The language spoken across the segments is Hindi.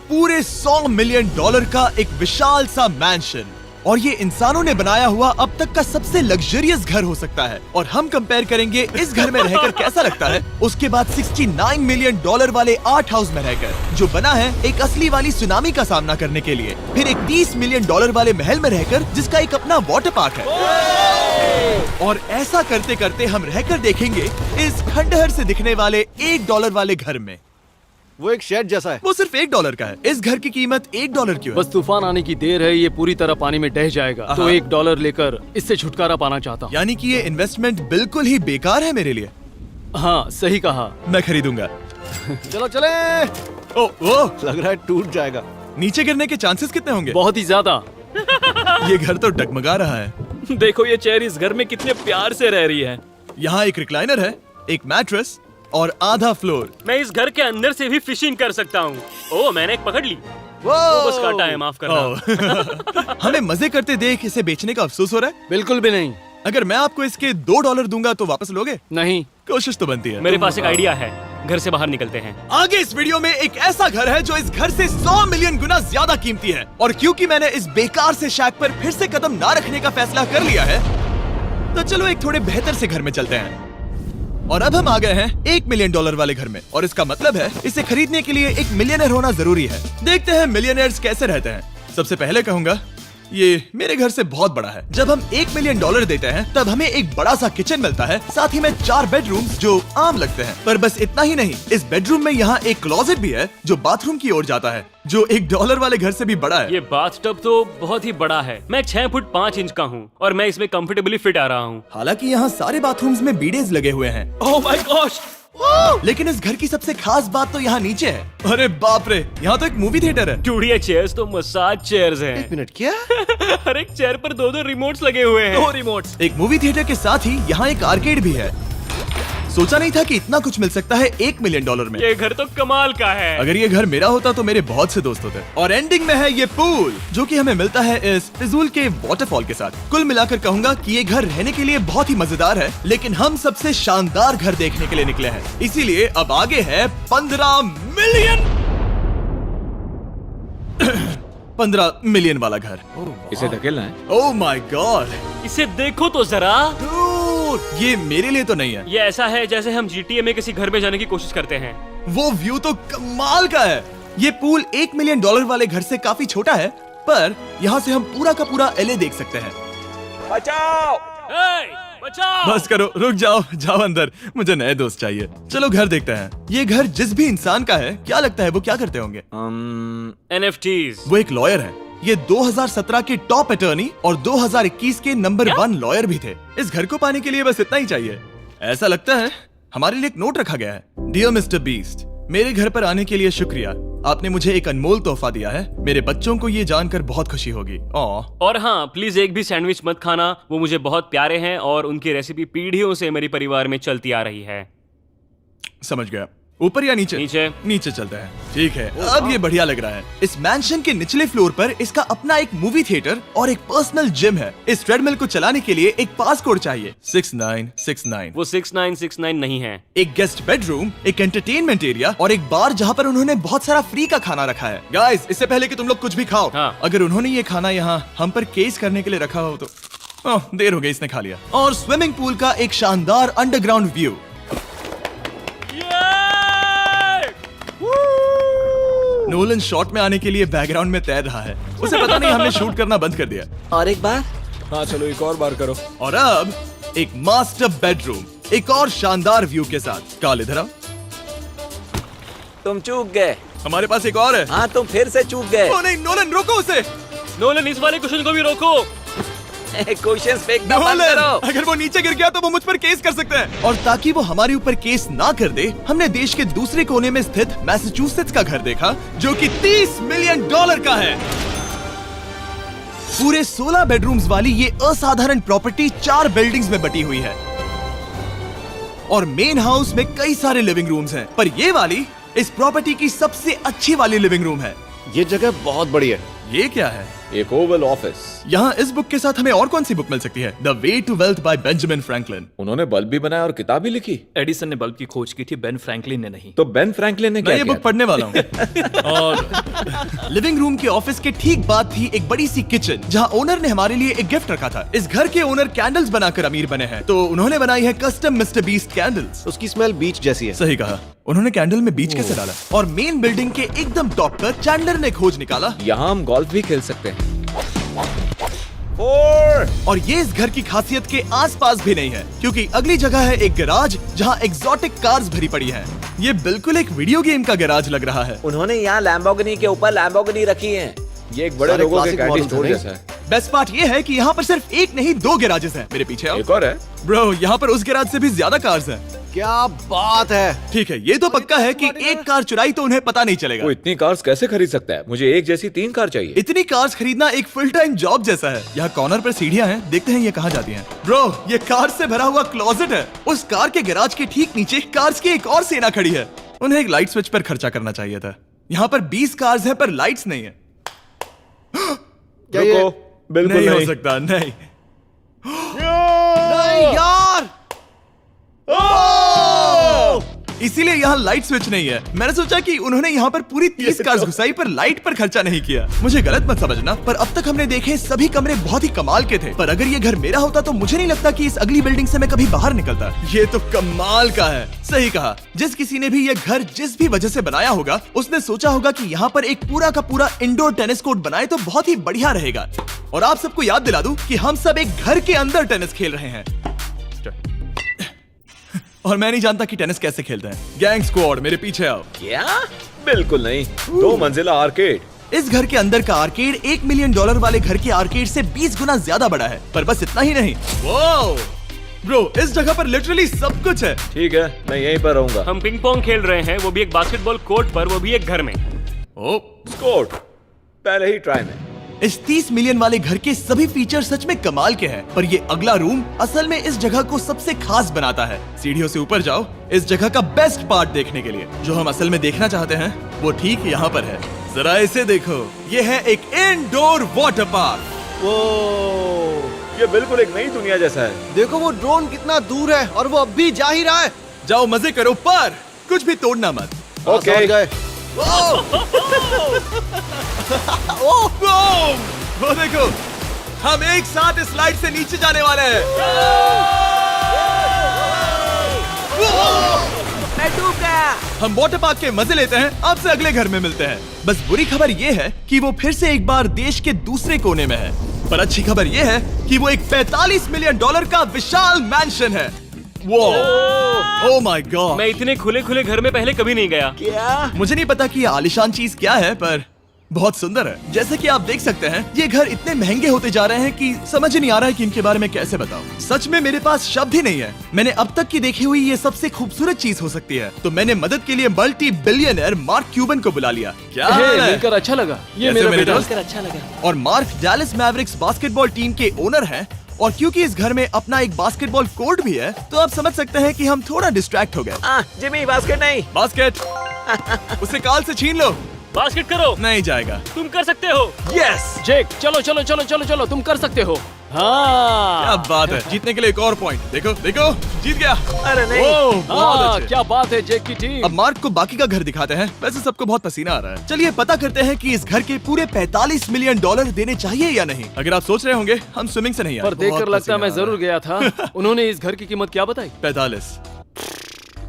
पूरे $100 मिलियन का एक विशाल सा मैंशन, और ये इंसानों ने बनाया हुआ अब तक का सबसे लग्जरियस घर हो सकता है। और हम कंपेयर करेंगे इस घर में रहकर कैसा लगता है उसके बाद $69 मिलियन वाले आर्ट हाउस में रहकर, जो बना है एक असली वाली सुनामी का सामना करने के लिए। फिर एक $30 मिलियन वाले महल में रहकर जिसका एक अपना वाटर पार्क है। और ऐसा करते करते हम रहकर देखेंगे इस खंडहर से दिखने वाले $1 वाले घर में। वो एक शेड जैसा है। वो सिर्फ $1 का है। इस घर की कीमत $1 क्यों है? बस तूफान आने की देर है, ये पूरी तरह पानी में ढह जाएगा, तो $1 लेकर इससे छुटकारा पाना चाहता हूँ। यानी कि ये इन्वेस्टमेंट बिल्कुल ही बेकार है मेरे लिए। हाँ सही कहा। मैं खरीदूंगा। चलो चले। ओ, लग रहा है टूट जाएगा। नीचे गिरने के चांसेस कितने होंगे? बहुत ही ज्यादा। ये घर तो डगमगा रहा है। देखो ये चेयर इस घर में कितने प्यार से रह रही है। यहाँ एक रिक्लाइनर है, एक मैट्रेस और आधा फ्लोर। मैं इस घर के अंदर से भी फिशिंग कर सकता हूँ। ओह मैंने एक पकड़ ली। वो बस काटा है, माफ करना। हमें मजे करते देख इसे बेचने का अफसोस हो रहा है? बिल्कुल भी नहीं। अगर मैं आपको इसके $2 दूंगा तो वापस लोगे? नहीं। कोशिश तो बनती है। मेरे पास एक आइडिया है, घर से बाहर निकलते हैं। आगे इस वीडियो में एक ऐसा घर है जो इस घर से 100 मिलियन गुना ज्यादा कीमती है। और क्योंकि मैंने इस बेकार से शैक पर फिर से कदम ना रखने का फैसला कर लिया है, तो चलो एक थोड़े बेहतर से घर में चलते हैं। और अब हम आ गए हैं $1 मिलियन वाले घर में, और इसका मतलब है इसे खरीदने के लिए एक मिलियनर होना जरूरी है। देखते हैं मिलियनर्स कैसे रहते हैं। सबसे पहले कहूंगा ये मेरे घर से बहुत बड़ा है। जब हम $1 मिलियन देते हैं तब हमें एक बड़ा सा किचन मिलता है, साथ ही में 4 बेडरूम्स जो आम लगते हैं। पर बस इतना ही नहीं, इस बेडरूम में यहाँ एक क्लोजेट भी है जो बाथरूम की ओर जाता है, जो $1 वाले घर से भी बड़ा है। ये बाथटब तो बहुत ही बड़ा है। मैं 6 फुट 5 इंच का हूँ और मैं इसमें कंफर्टेबली फिट आ रहा हूँ। हालांकि यहाँ सारे बाथरूम्स में बीडेज लगे हुए हैं। Oh my gosh! लेकिन इस घर की सबसे खास बात तो यहाँ नीचे है। अरे बाप रे, यहाँ तो एक मूवी थिएटर है। चूड़िया चेयर्स तो मसाज चेयर्स हैं। 1 मिनट क्या? हर एक चेयर पर 2-2 रिमोट्स लगे हुए हैं। 2 रिमोट्स। एक मूवी थिएटर के साथ ही यहाँ एक आर्केड भी है। सोचा नहीं था कि इतना कुछ मिल सकता है $1 मिलियन में। ये घर तो कमाल का है। अगर ये घर मेरा होता तो मेरे बहुत से दोस्त होते। और एंडिंग में है ये पूल, जो कि हमें मिलता है इस फिजूल के वाटरफॉल के साथ। कुल मिलाकर कहूंगा कि ये घर रहने के लिए बहुत ही मजेदार है, लेकिन हम सबसे शानदार घर देखने के लिए निकले हैं, इसीलिए अब आगे है 15 मिलियन वाला घर। इसे धकेलना है। ओह माय गॉड, इसे देखो तो जरा। ये मेरे लिए तो नहीं है। ये ऐसा है जैसे हम GTA में किसी घर में जाने की कोशिश करते हैं। वो व्यू तो कमाल का है। ये पूल $1 मिलियन वाले घर से काफी छोटा है, पर यहाँ से हम पूरा का पूरा LA देख सकते हैं। बचाओ! बचाओ! बस करो, रुक जाओ, जाओ अंदर, मुझे नए दोस्त चाहिए। चलो घर देखते हैं। ये घर जिस भी इंसान का है, क्या लगता है वो क्या करते होंगे? NFTs। वो एक लॉयर है। ये 2017 के टॉप अटर्नी और 2021 के नंबर 1 लॉयर भी थे। इस घर को पाने के लिए बस इतना ही चाहिए। ऐसा लगता है हमारे लिए एक नोट रखा गया है। डियर मिस्टर बीस्ट, मेरे घर पर आने के लिए शुक्रिया। आपने मुझे एक अनमोल तोहफा दिया है। मेरे बच्चों को ये जानकर बहुत खुशी होगी। और हाँ, प्लीज एक भी सैंडविच मत खाना, वो मुझे बहुत प्यारे हैं और उनकी रेसिपी पीढ़ियों से मेरे परिवार में चलती आ रही है। समझ गया। ऊपर या नीचे? नीचे चलते हैं। ठीक है, अब ये बढ़िया लग रहा है। इस मैंशन के निचले फ्लोर पर इसका अपना एक मूवी थिएटर और एक पर्सनल जिम है। इस ट्रेडमिल को चलाने के लिए एक पास कोड चाहिए, 6969। वो 6969 नहीं है। एक गेस्ट बेडरूम, एक एंटरटेनमेंट एरिया और एक बार जहाँ पर उन्होंने बहुत सारा फ्री का खाना रखा है। गाइस, इससे पहले कि तुम लोग कुछ भी खाओ, अगर उन्होंने ये खाना यहाँ हम पर केस करने के लिए रखा हो तो देर हो गई, इसने खा लिया। और स्विमिंग पूल का एक शानदार अंडरग्राउंड व्यू। नोलन शॉट में आने के लिए बैकग्राउंड में तैर रहा है। उसे पता नहीं हमने शूट करना बंद कर दिया। और एक बार? हाँ चलो एक और बार करो। और अब एक मास्टर बेडरूम, एक और शानदार व्यू के साथ। काल इधर आओ। तुम चूक गए। हमारे पास एक और है। हाँ तुम फिर से चूक गए। ओ नहीं, नोलन रोको उसे। नोलन, इस वाले क्वेश्चन को भी रोको। क्वेश्चंस फेंकना बंद करो। अगर वो नीचे गिर गया तो वो मुझ पर केस कर सकते हैं। और ताकि वो हमारे ऊपर केस ना कर दे, हमने देश के दूसरे कोने में स्थित मैसाचुसेट्स का घर देखा, जो कि $30 मिलियन का है। पूरे 16 बेडरूम्स वाली ये असाधारण प्रॉपर्टी 4 बिल्डिंग्स में बटी हुई है और मेन हाउस में कई सारे लिविंग रूम्स हैं, पर ये वाली इस प्रॉपर्टी की सबसे अच्छी वाली लिविंग रूम है। ये जगह बहुत बड़ी है। ये क्या है? एक ओवल ऑफिस। यहाँ इस बुक के साथ हमें और कौन सी बुक मिल सकती है? The way to wealth by Benjamin Franklin. उन्होंने बल्ब भी बनाया और किताब भी लिखी। एडिसन ने बल्ब की खोज की थी, बेन फ्रैंकलिन ने नहीं। तो बेन फ्रैंकलिन ने मैं क्या ये किया बुक पढ़ने वाला हूँ। और लिविंग रूम के ऑफिस के ठीक बाद थी एक बड़ी सी किचन, जहाँ ओनर ने हमारे लिए एक गिफ्ट रखा था। इस घर के ओनर कैंडल्स बनाकर अमीर बने हैं, तो उन्होंने बनाई है कस्टम मिस्टर बीस्ट कैंडल्स। उसकी स्मेल बीच जैसी है। सही कहा। उन्होंने कैंडल में बीच कैसे डाला? और मेन बिल्डिंग के एकदम टॉप पर चैंडलर ने खोज निकाला। यहाँ हम गोल्फ भी खेल सकते हैं। 4। और ये इस घर की खासियत के आसपास भी नहीं है, क्योंकि अगली जगह है एक गैराज जहाँ एग्जॉटिक कार्स भरी पड़ी हैं। ये बिल्कुल एक वीडियो गेम का गैराज लग रहा है। उन्होंने यहाँ लैम्बोर्गिनी के ऊपर लैम्बोर्गिनी रखी है। ये एक बड़े सारे लोगों के classic कैंडी models स्टोर हैं, जैसा है। बेस्ट पार्ट ये है कि यहाँ पर सिर्फ एक नहीं 2 गैराजेस हैं। मेरे पीछे आओ। एक और है। ब्रो, यहाँ पर उस गैराज से भी ज्यादा कार्स हैं। क्या बात है। ठीक है, ये तो पक्का है कि एक कार चुराई तो उन्हें पता नहीं चलेगा। वो इतनी कार्स कैसे खरीद सकता है? मुझे एक जैसी 3 कार चाहिए। इतनी कार्स खरीदना एक फुल टाइम जॉब जैसा है। यहाँ कॉर्नर पर सीढ़ियाँ हैं, देखते हैं ये कहाँ जाती हैं। ब्रो, ये कार से भरा हुआ क्लोजेट है। उस कार के गैराज के ठीक नीचे कार्स की एक और सेना खड़ी है। उन्हें एक लाइट स्विच पर खर्चा करना चाहिए था। यहाँ पर 20 कार्स हैं पर लाइट्स नहीं है। क्या ये रुको, बिल्कुल नहीं हो नहीं। सकता, नहीं। नहीं यार। इसीलिए यहाँ लाइट स्विच नहीं है। मैंने सोचा कि उन्होंने यहाँ पर पूरी 30 कार्स घुसाई पर लाइट पर खर्चा नहीं किया। मुझे गलत मत समझना, पर अब तक हमने देखे सभी कमरे बहुत ही कमाल के थे। पर अगर ये घर मेरा होता तो मुझे नहीं लगता कि इस अगली बिल्डिंग से मैं कभी बाहर निकलता। ये तो कमाल का है। सही कहा। जिस किसी ने भी ये घर जिस भी वजह से बनाया होगा, उसने सोचा होगा कि यहाँ पर एक पूरा का पूरा इंडोर टेनिस कोर्ट बनाए तो बहुत ही बढ़िया रहेगा। और आप सबको याद दिला दूं कि हम सब एक घर के अंदर टेनिस खेल रहे हैं। और मैं नहीं जानता कि टेनिस कैसे खेलते हैं। गैंग स्क्वाड, मेरे पीछे आओ। क्या? बिल्कुल नहीं। 2 मंजिला आर्केड। इस घर के अंदर का आर्केड $1 मिलियन वाले घर के आर्केड से 20 गुना ज्यादा बड़ा है। पर बस इतना ही नहीं। वाओ! ब्रो, इस जगह पर लिटरली सब कुछ है। ठीक है, मैं यहीं पर रहूंगा। हम पिंग पोंग खेल रहे हैं, वो भी एक बास्केटबॉल कोर्ट पर, वो भी एक घर में। ओ, स्कोट पहले ही ट्राई में। इस 30 मिलियन वाले घर के सभी फीचर सच में कमाल के हैं, पर ये अगला रूम असल में इस जगह को सबसे खास बनाता है। सीढ़ियों से ऊपर जाओ इस जगह का बेस्ट पार्ट देखने के लिए। जो हम असल में देखना चाहते हैं वो ठीक यहाँ पर है। जरा इसे देखो, ये है एक इंडोर वाटर पार्क। वो ये बिल्कुल एक नई दुनिया जैसा है। देखो वो ड्रोन कितना दूर है और वो अब भी जा ही रहा है। जाओ मजे करो, पर कुछ भी तोड़ना मत। ओके। समझ गए। वो देखो, हम एक साथ इस स्लाइड से नीचे जाने वाले हैं। मैं डूब गया। हम वाटर पार्क के मजे लेते हैं। आपसे अगले घर में मिलते हैं। बस बुरी खबर ये है कि वो फिर से एक बार देश के दूसरे कोने में है। पर अच्छी खबर ये है कि वो एक $45 मिलियन का विशाल मैंशन है। Oh my God! मैं इतने खुले खुले घर में पहले कभी नहीं गया। क्या? मुझे नहीं पता कि ये आलीशान चीज क्या है, पर बहुत सुंदर है। जैसे कि आप देख सकते हैं, ये घर इतने महंगे होते जा रहे हैं कि समझ ही नहीं आ रहा है कि इनके बारे में कैसे बताऊं। सच में मेरे पास शब्द ही नहीं है। मैंने अब तक की देखी हुई ये सबसे खूबसूरत चीज हो सकती है। तो मैंने मदद के लिए मल्टी बिलियनर मार्क क्यूबन को बुला लिया। क्या हे, हाल है? मिलकर अच्छा लगा। ये कैसे मेरा मेरे बेटा। दोस्त? अच्छा लगा। और mark Dallas Mavericks basketball team के ओनर हैं। और क्योंकि इस घर में अपना एक बास्केटबॉल कोर्ट भी है, तो आप समझ सकते हैं कि हम थोड़ा डिस्ट्रैक्ट हो गए। जिमी, बास्केट नहीं। बास्केट उसे काल से छीन लो। बास्केट करो, नहीं जाएगा। तुम कर सकते हो। यस! जेक, चलो चलो चलो चलो चलो, तुम कर सकते हो। हाँ, क्या बात है। जीतने के लिए एक और पॉइंट। देखो देखो, जीत गया। अरे नहीं। ओह, बहुत हाँ, अच्छे। क्या बात है जेक की टीम। अब मार्क को बाकी का घर दिखाते हैं। वैसे सबको बहुत पसीना आ रहा है। चलिए पता करते हैं कि इस घर के पूरे $45 मिलियन देने चाहिए या नहीं। अगर आप सोच रहे होंगे हम स्विमिंग से नहीं आए, पर देखकर बहुत लगता है मैं पसीना आ जरूर गया था। उन्होंने इस घर की कीमत क्या बताई? रहा है। 45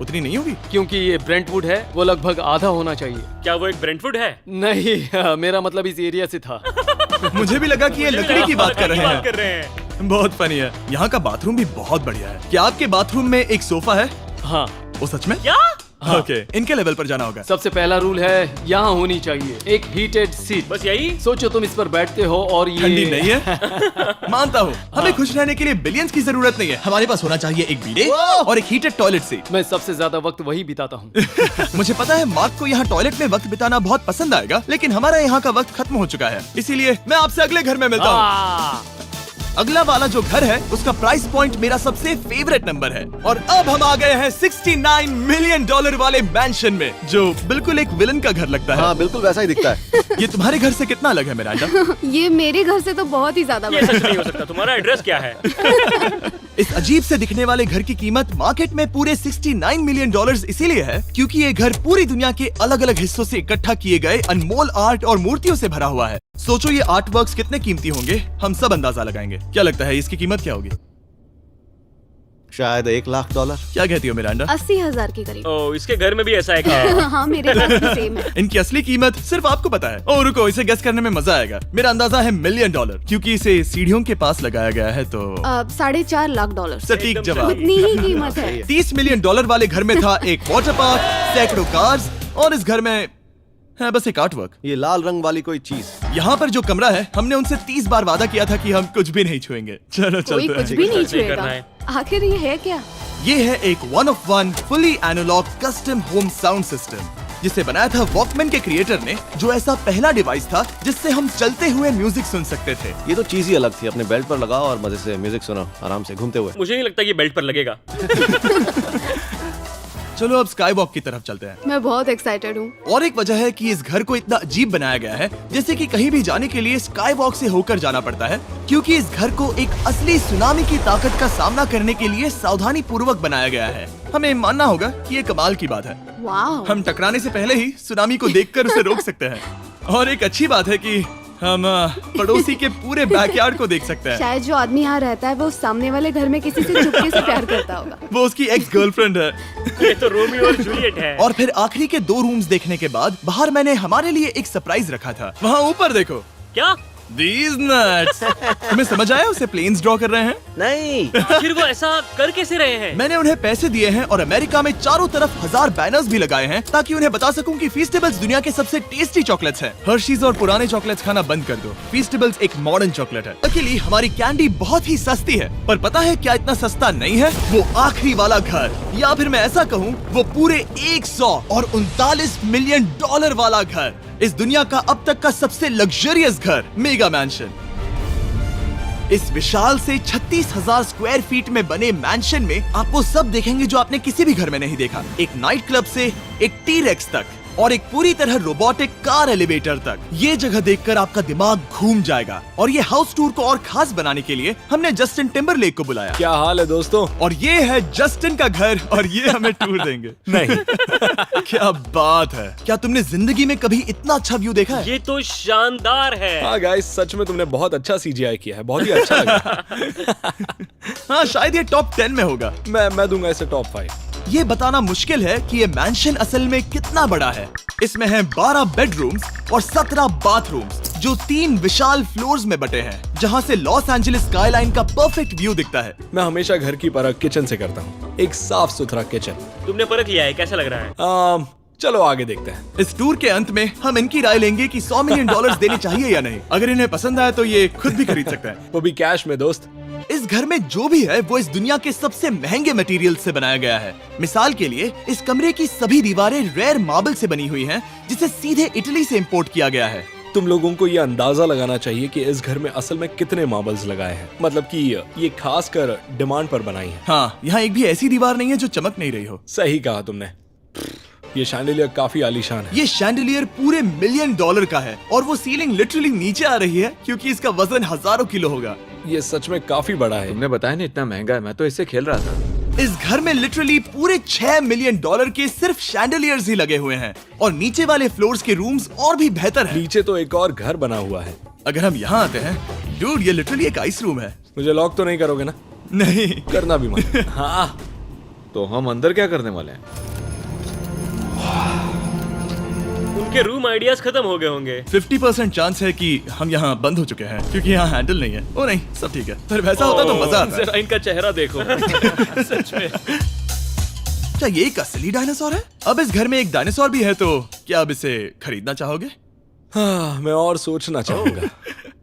उतनी नहीं होगी। क्योंकि ये ब्रेंटवुड है, वो लगभग आधा होना चाहिए। क्या वो एक ब्रेंटफुड है? नहीं, मेरा मतलब इस एरिया से था। मुझे भी लगा कि ये लकड़ी की बात कर रहे हैं। कर रहे हैं। बहुत फनी है। यहाँ का बाथरूम भी बहुत बढ़िया है। क्या आपके बाथरूम में एक सोफा है? हाँ, वो सच में? क्या? ओके, इनके लेवल पर जाना होगा। सबसे पहला रूल है यहाँ होनी चाहिए एक हीटेड सीट। बस यही? सोचो तुम इस पर बैठते हो और ये ठंडी नहीं है। मानता हूँ, हमें खुश रहने के लिए बिलियंस की जरूरत नहीं है। हमारे पास होना चाहिए एक बीडे और एक हीटेड टॉयलेट सीट। मैं सबसे ज्यादा वक्त वही बिताता हूँ। मुझे पता है मार्क को यहाँ टॉयलेट में वक्त बिताना बहुत पसंद आएगा, लेकिन हमारा यहाँ का वक्त खत्म हो चुका है। इसीलिए मैं आपसे अगले घर में मिलता हूँ। अगला वाला जो घर है उसका प्राइस पॉइंट मेरा सबसे फेवरेट नंबर है। और अब हम आ गए हैं $69 मिलियन वाले मैंशन में, जो बिल्कुल एक विलन का घर लगता है। हाँ बिल्कुल वैसा ही दिखता है। ये तुम्हारे घर से कितना अलग है मिरांडा? ये मेरे घर से तो बहुत ही ज्यादा ये बड़ा सच नहीं हो सकता। तुम्हारा एड्रेस क्या है? इस अजीब से दिखने वाले घर की कीमत मार्केट में पूरे $69 मिलियन इसीलिए है क्योंकि ये घर पूरी दुनिया के अलग अलग हिस्सों से इकट्ठा किए गए अनमोल आर्ट और मूर्तियों से भरा हुआ है। सोचो ये आर्ट वर्क्स कितने कीमती होंगे, हम सब अंदाजा लगाएंगे। क्या लगता है इसकी कीमत क्या होगी? शायद $1 लाख। क्या कहती हो मिरांडा? 80,000 के करीब। ओ, इसके घर में भी ऐसा है क्या? हाँ मेरे घर भी सेम है। इनकी असली कीमत सिर्फ आपको पता है। ओ रुको, इसे गेस करने में मजा आएगा। मेरा अंदाजा है $1 मिलियन क्योंकि इसे सीढ़ियों के पास लगाया गया है तो $4.5 लाख। सटीक जवाब। उतनी ही कीमत है। $30 मिलियन वाले घर में था एक वाटर पार्क, सैकड़ों कार्स और इस घर में है बस एक आर्ट वर्क। ये लाल रंग वाली कोई चीज। यहाँ पर जो कमरा है, हमने उनसे 30 बार वादा किया था कि हम कुछ भी नहीं छुएंगे। चलो कोई चलते कुछ हैं। भी नहीं नहीं करना छुएगा। है। आखिर ये है क्या? ये है एक 1 of 1 fully analog custom home sound system जिसे बनाया था वॉकमैन के क्रिएटर ने, जो ऐसा पहला डिवाइस था जिससे हम चलते हुए म्यूजिक सुन सकते थे। ये तो चीज ही अलग थी। अपने बेल्ट पर लगाओ और मजे से म्यूजिक सुनो आराम से घूमते हुए। मुझे नहीं लगता ये बेल्ट पर लगेगा। चलो अब स्काई वॉक की तरफ चलते हैं। मैं बहुत एक्साइटेड हूँ। और एक वजह है कि इस घर को इतना अजीब बनाया गया है, जैसे कि कहीं भी जाने के लिए स्काई वॉक से होकर जाना पड़ता है, क्योंकि इस घर को एक असली सुनामी की ताकत का सामना करने के लिए सावधानी पूर्वक बनाया गया है। हमें मानना होगा कि ये कमाल की बात है। वाह। हम टकराने से पहले ही सुनामी को देखकर उसे रोक सकते हैं। और एक अच्छी बात है कि हम पड़ोसी के पूरे बैकयार्ड को देख सकते हैं। शायद जो आदमी यहाँ रहता है वो उस सामने वाले घर में किसी से चुपके से प्यार करता होगा। वो उसकी एक्स गर्लफ्रेंड है। ये तो रोमियो और जूलियट है। और फिर आखिरी के 2 रूम्स देखने के बाद बाहर मैंने हमारे लिए एक सरप्राइज रखा था। वहाँ ऊपर देखो। क्या? These nuts! तुम्हें समझ आया उसे प्लेन्स ड्रॉ कर रहे हैं? नहीं। आखिर वो ऐसा कर कैसे रहे हैं? मैंने उन्हें पैसे दिए हैं और अमेरिका में चारों तरफ 1000 बैनर्स भी लगाए हैं ताकि उन्हें बता सकूं कि फीस्टेबल्स दुनिया के सबसे टेस्टी चॉकलेट्स हैं। हर्शीज और पुराने चॉकलेट्स खाना बंद कर दो। फीस्टेबल्स एक मॉडर्न चॉकलेट है। अकेली हमारी कैंडी बहुत ही सस्ती है, पर पता है क्या इतना सस्ता नहीं है? वो आखिरी वाला घर, या फिर मैं ऐसा कहूँ वो पूरे 139 मिलियन वाला घर। इस दुनिया का अब तक का सबसे लग्जरियस घर, मेगा मैंशन। इस विशाल से 36,000 स्क्वायर फीट में बने मैंशन में आप वो सब देखेंगे जो आपने किसी भी घर में नहीं देखा। एक नाइट क्लब से एक टी-रेक्स तक और एक पूरी तरह रोबोटिक कार एलिवेटर तक। ये जगह देखकर आपका दिमाग घूम जाएगा। और ये हाउस टूर को और खास बनाने के लिए हमने जस्टिन टिम्बरलेक को बुलाया। क्या हाल है दोस्तों? और ये है जस्टिन का घर और ये हमें टूर देंगे। नहीं। क्या बात है! क्या तुमने जिंदगी में कभी इतना अच्छा व्यू देखा है? ये तो शानदार है। हाँ गाइस, सच में तुमने बहुत अच्छा CGI किया है। बहुत ही अच्छा लगा। हाँ शायद ये टॉप 10 में होगा। मैं दूंगा इसे टॉप 5। ये बताना मुश्किल है कि ये मैंशन असल में कितना बड़ा है। इसमें हैं 12 बेडरूम्स और 17 बाथरूम्स जो 3 विशाल फ्लोर्स में बटे हैं, जहां से लॉस एंजलिस स्काईलाइन का परफेक्ट व्यू दिखता है। मैं हमेशा घर की परख किचन से करता हूँ। एक साफ सुथरा किचन। तुमने परख लिया है, कैसा लग रहा है? चलो आगे देखते हैं। इस टूर के अंत में हम इनकी राय लेंगे कि $100 मिलियन देने चाहिए या नहीं। अगर इन्हें पसंद आए तो ये खुद भी खरीद सकते हैं। वो भी कैश में दोस्त। इस घर में जो भी है वो इस दुनिया के सबसे महंगे मटेरियल से बनाया गया है। मिसाल के लिए इस कमरे की सभी दीवारें रेयर मार्बल से बनी हुई हैं, जिसे सीधे इटली से इंपोर्ट किया गया है। तुम लोगों को ये अंदाजा लगाना चाहिए कि इस घर में असल में कितने मार्बल्स लगाए हैं। मतलब कि ये खास कर डिमांड पर बनाई है। हाँ, यहाँ एक भी ऐसी दीवार नहीं है जो चमक नहीं रही हो। सही कहा तुमने। ये शैंडिलियर काफी आलीशान है। ये शैंडिलियर पूरे $1 मिलियन का है और वो सीलिंग लिटरली नीचे आ रही है क्योंकि इसका वजन हजारों किलो होगा। ये सच में काफी बड़ा है। तुमने बताया ना इतना महंगा है, मैं तो इससे खेल रहा था। इस घर में लिटरली पूरे $6 मिलियन के सिर्फ शैंडिलियर्स ही लगे हुए हैं और नीचे वाले फ्लोर्स के रूम्स और भी बेहतर हैं। नीचे तो एक और घर बना हुआ है। अगर हम यहाँ आते हैं, डूड, ये लिटरली एक आइस रूम है। मुझे लॉक तो नहीं करोगे ना? नहीं करना भी मत। हाँ, तो हम अंदर क्या करने वाले हैं? उनके रूम आइडियाज खत्म हो गए होंगे। 50% चांस है कि हम यहाँ बंद हो चुके हैं क्योंकि यहाँ हैंडल नहीं है। ओ नहीं, सब ठीक है। पर वैसा होता तो मजा आता। जरा इनका चेहरा देखो। सच में। क्या ये एक असली डायनासोर है? अब इस घर में एक डायनासोर भी है, तो क्या अब इसे खरीदना चाहोगे? हाँ, मैं और सोचना चाहूंगा।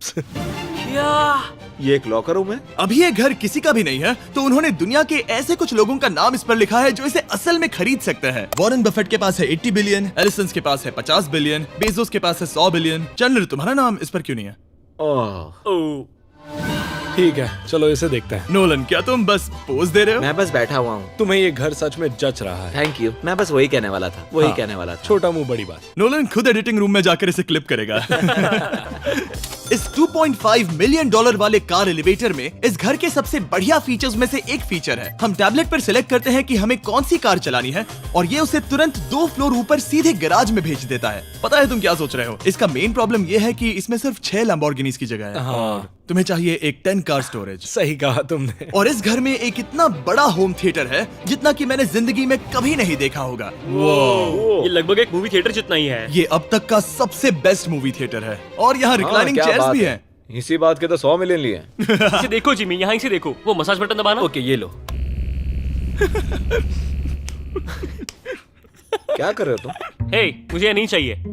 क्या? ये एक लॉकर रूम है? अभी ये घर किसी का भी नहीं है, तो उन्होंने दुनिया के ऐसे कुछ लोगों का नाम इस पर लिखा है जो इसे असल में खरीद सकते हैं। वॉरेन बफेट के पास है 80 बिलियन, एलिसन के पास है 50 बिलियन, बेजोस के पास है 100 बिलियन। चंद्र, तुम्हारा नाम इस पर क्यों नहीं है? ओह, ओह, ठीक है, चलो इसे देखते हैं। नोलन, क्या तुम बस पोज दे रहे हो? मैं बस बैठा हुआ हूँ। तुम्हें ये घर सच में जच रहा है। Thank you. मैं बस वही कहने वाला था, वही हाँ, कहने वाला था। छोटा मुंह बड़ी बात। नोलन खुद एडिटिंग रूम में जाकर इसे क्लिप करेगा। इस 2.5 मिलियन डॉलर वाले कार एलिवेटर में इस घर के सबसे बढ़िया फीचर्स में से एक फीचर है। हम टैबलेट पर सिलेक्ट करते हैं कि हमें कौन सी कार चलानी है और ये उसे तुरंत 2 फ्लोर ऊपर सीधे गैराज में भेज देता है। पता है तुम क्या सोच रहे हो? इसका मेन प्रॉब्लम ये है कि इसमें सिर्फ 6 लैम्बोर्गिनीज की जगह है। हाँ, तुम्हें चाहिए एक 10 कार स्टोरेज। सही कहा तुमने। और इस घर में एक इतना बड़ा होम थिएटर है जितना कि मैंने जिंदगी में कभी नहीं देखा होगा। ये लगभग एक मूवी थिएटर जितना ही है। ये अब तक का सबसे बेस्ट मूवी थिएटर है और यहाँ रिक्लाइनिंग क्या चेयर्स बात भी है। हैं। इसी बात के तो 100 मिलियन लिए हैं। इसे देखो जिमी, यहाँ इसे देखो, वो मसाज बटन दबाना। ओके, ये लो। क्या कर रहे हो तुम? हे, मुझे ये नहीं चाहिए।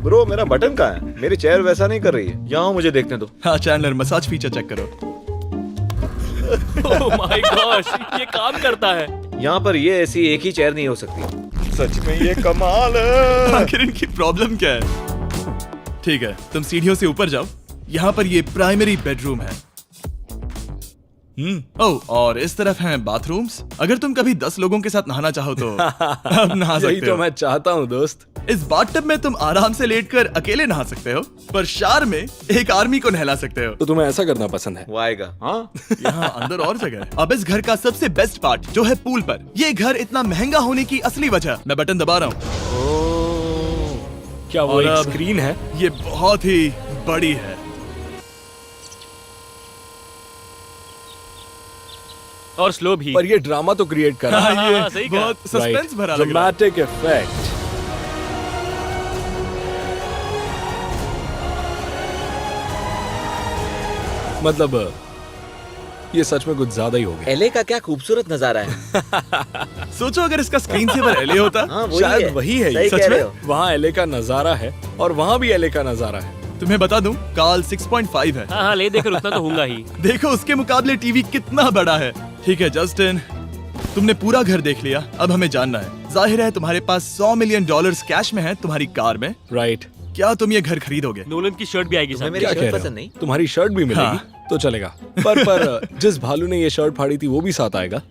ब्रो, मेरा बटन कहाँ है? मेरी चेयर वैसा नहीं कर रही है। यहाँ मुझे देखने दो। हाँ चैंडलर, मसाज फीचर चेक करो। ओह माय गॉश, ये काम करता है। यहाँ पर ये ऐसी एक ही चेयर नहीं हो सकती। सच में ये कमाल है। आखिर इनकी प्रॉब्लम क्या है? ठीक है, तुम सीढ़ियों से ऊपर जाओ। यहाँ पर ये प्राइमरी बेडरूम है। ओह, और इस तरफ हैं बाथरूम्स। अगर तुम कभी 10 लोगों के साथ नहाना चाहो तो अब नहा यही सकते तो हो। मैं चाहता हूँ दोस्त। इस बाथटब में तुम आराम से लेटकर अकेले नहा सकते हो, पर शार में एक आर्मी को नहला सकते हो। तो तुम्हें ऐसा करना पसंद है? वो आएगा। हाँ, यहाँ अंदर और जगह है। अब इस घर का सबसे बेस्ट पार्ट जो है पूल पर। ये घर इतना महंगा होने की असली वजह, मैं बटन दबा रहा हूँ। क्या वो और एक अब- स्क्रीन है? ये बहुत ही बड़ी है। और स्लो भी। पर ये ड्रामा तो क्रिएट कर रहा है। हाँ, ये हाँ, सही कहा। बहुत सस्पेंस भरा लग रहा है। Dramatic effect. मतलब ये सच में कुछ ज्यादा ही हो गया। एले का क्या खूबसूरत नजारा है। सोचो अगर इसका स्क्रीन सेवर एलए होता। हाँ, वही शायद है। वही है ये। सही सच कह रहे में? हो। वहाँ एले का नजारा है और वहाँ भी एले का नजारा है। तुम्हें बता दूं, काल 6.5 है। हाँ हाँ, ले देकर उतना तो होगा ही। देखो उसके मुकाबले टीवी कितना बड़ा है। ठीक है जस्टिन, तुमने पूरा घर देख लिया। अब हमें जानना है, जाहिर है तुम्हारे पास 100 मिलियन डॉलर्स कैश में है तुम्हारी कार में। राइट। क्या तुम ये घर खरीदोगे? नोलन की शर्ट भी आएगी तुम्हें साथ। मेरी क्या शर्ट कह रहे पसंद हो? नहीं? तुम्हारी शर्ट भी मिलेगी हाँ। तो चलेगा। पर जिस भालू ने ये शर्ट फाड़ी थी वो भी साथ आएगा।